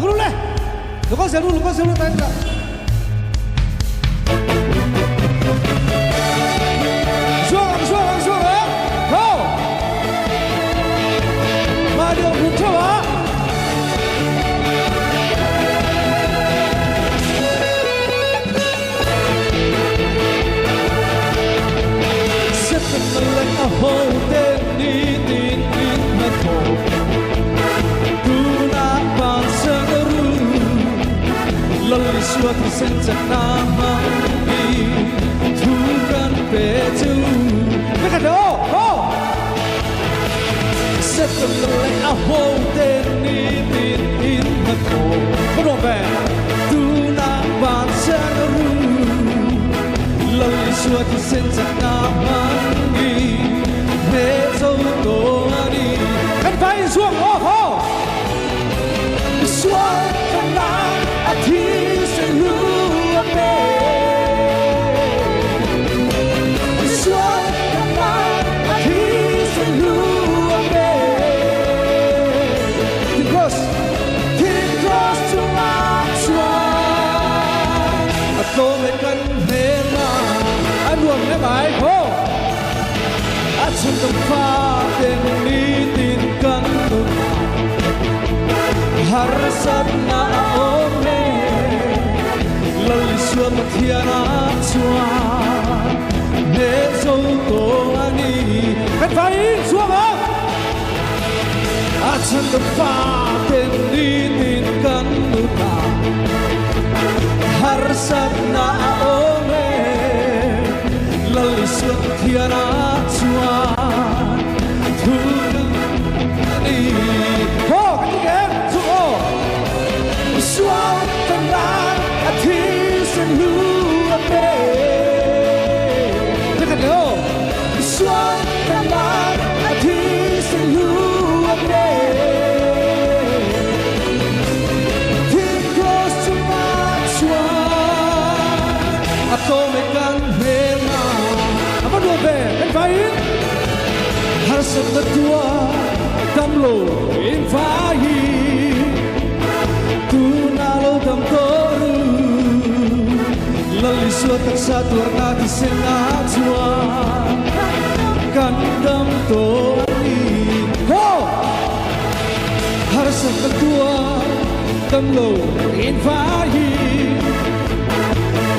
dulu leh. Lukas dulu tanya. Suara, go. Mari mencoba. Setelah aku denitin aku, tunapang seru, lalu suatu senjata mati, bukan baju. Mereka oh. Setelah aku denitin aku, berubah, tunapang seru. Lalu suatu senjata mati, besok doani. Kan baik suang suang tenang hati seluruh suang tenang hati seluruh Tingkos cuma suang atau mekan Luang mai ho Acung tempat yang ditinkan Harasat na ome Lali suatu tiana cua Nezo toani Kan fain suama Acung tempat yang ditinkan Harasat na ome Lalu setiara cua Tungani Oh ketiga Suo Suau tenang hati seluruh Dekat lo Suau tenang hati seluruh Tingkos cuma cua Atau megang kan baik harus berdua damlo infahi tunalo dam toru lali suatu satu warna di senajwa kandam tori ho harus berdua damlo infahi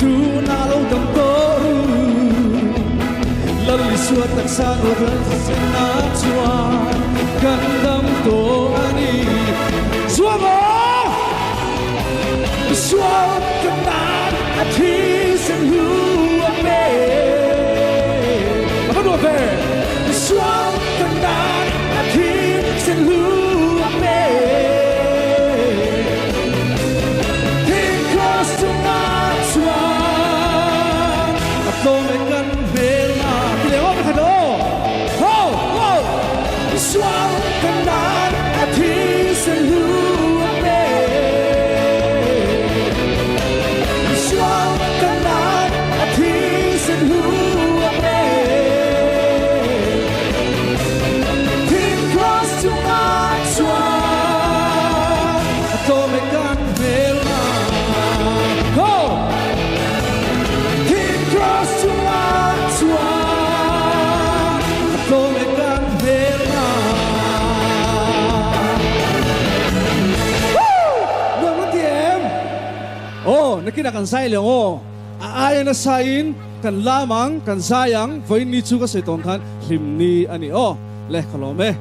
tunalo dam toru Lalu suatu satu senajwa kandam toani suama suatu kenal hati seluruh apa dua pe suatu kenal hati seluruh tingkos cuma suan atau mekan Suau kenal hati seluruh Suau kenal hati seluruh Tingkos cuma suan atau mekan bela Go Tingkos cuma suan atau mekan bela Nakita kan sayang aaya na sayin kan lamang kan sayang voin ni chuka se ton khan hlimni ani leh khalome